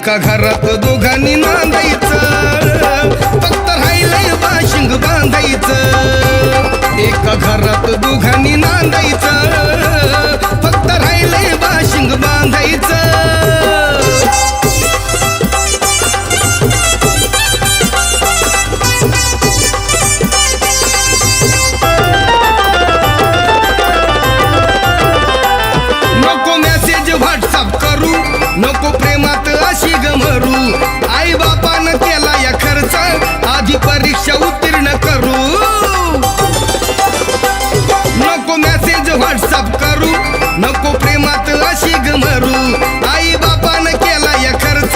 एका घरात दोघांनी नांदायचं, फक्त राहिलंय बाशिंग बांधायचं। एका घरात दोघांनी नांदायचं, फक्त राहिलंय बाशिंग बांधायचं। नको प्रेमात अशी गमरू, आई बापानं केला या खर्च, आधी परीक्षा उत्तीर्ण करू। नको मेसेज व्हॉट्सअप करू, नको प्रेमात अशी गमरू, आई बापानं केला या खर्च,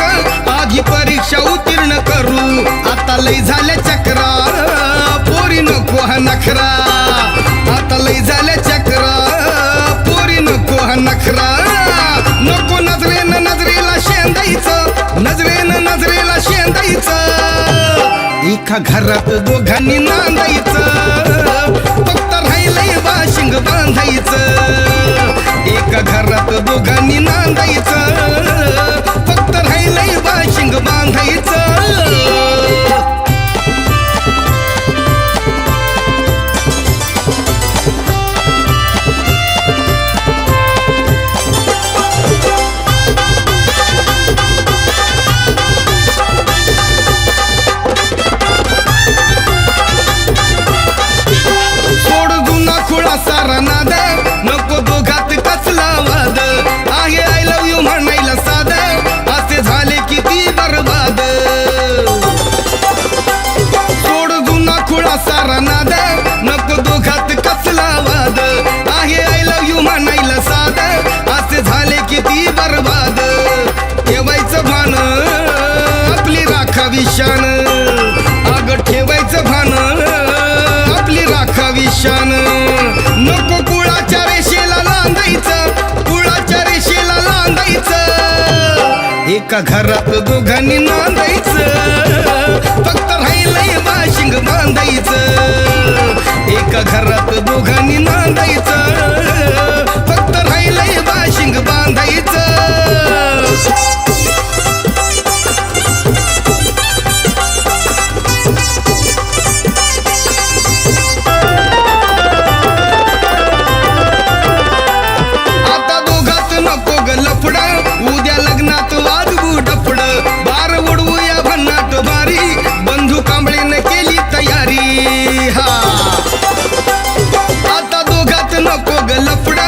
आधी परीक्षा उत्तीर्ण करू। आता लय झाल्या चक्रा पोरी नको हा नखरा, आता लय झाल्या चक्रा पोरी नको हा नखरा। नको नजरेनं नजरेला शेंदायचं, नजरेनं नजरेला शेंदायचं। एका घरात दोघांनी नांदायचं, फक्त राहिलंय बाशिंग बांधायचं। एका घरात दोघांनी नांदायचं, फक्त राहिलंय बाशिंग बांधायचं। सारा नाद नको दोघात कसला वाद, आहे आय लव यू म्हणायला साध, असे झाले किती बरबाद। सोड जुना खुळा सारा नाद नको दोघात कसला वाद, आहे आय लव यू म्हणायला साध, असे झाले किती बरबाद। ठेवायचं भान आपली राखावी शान, अग ठेवायचं भान आपली राखावी शान। नको कुळाच्या रेषेला लांदायचं, कुळाच्या रेषेला लांदायचं। एका घरात दोघांनी नांदायचं, फक्त राहिलंय बाशिंग बांधायचं। एका घरात दोघांनी नांदायचं, फक्त राहिलंय बाशिंग बांधायचं। उद्या लग्नात वाजवू डफड, बार उडवूया भन्नाट बारी, बंधू कांबळेनं केली तयारी। हा आता दोघात नको ग लफड,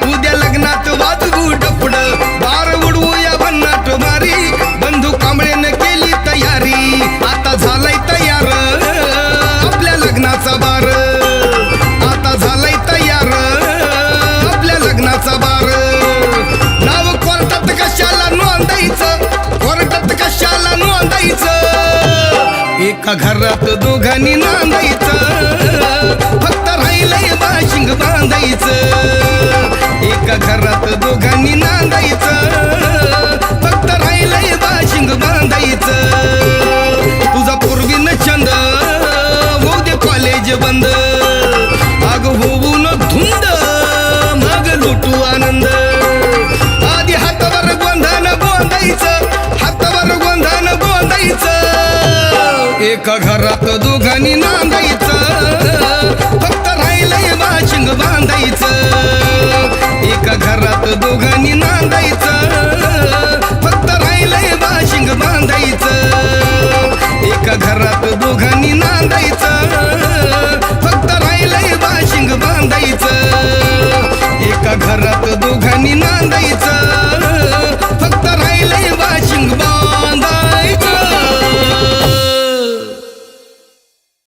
उद्या लग्नात वाजवू डफड, बार उडवूया भन्नाट बारी, बंधू कांबळेनं केली तयारी। आता झालाय तयार आपल्या लग्नाचा बार, आता झालाय तयार आपल्या लग्नाचा बार। नाव कोर्टात कशाला नोंदायचं, कोर्टात कशाला नोंदायचं। एका घरात दोघांनी नांदायचं, फक्त राहिलंय बाशिंग बांधायचं। एका घरात दोघांनी नांदायचं, फक्त राहिलंय बाशिंग बांधायचं। तुझा पूर्वीनं छंद होऊ दे कॉलेज बंद, अग होऊ न धुंद मग लुटू आनंद। आधी हातावर गोंधानं गोंधायचं, हातावर गोंधानं गोंधायचं। एका घरात दोघांनी नांदायचं, फक्त राहिलंय बाशिंग बांधायचं। एका घरात दोघांनी नांदायचं, फक्त राहिलंय बाशिंग बांधायचं। एका घरात दोघांनी नांदायचं,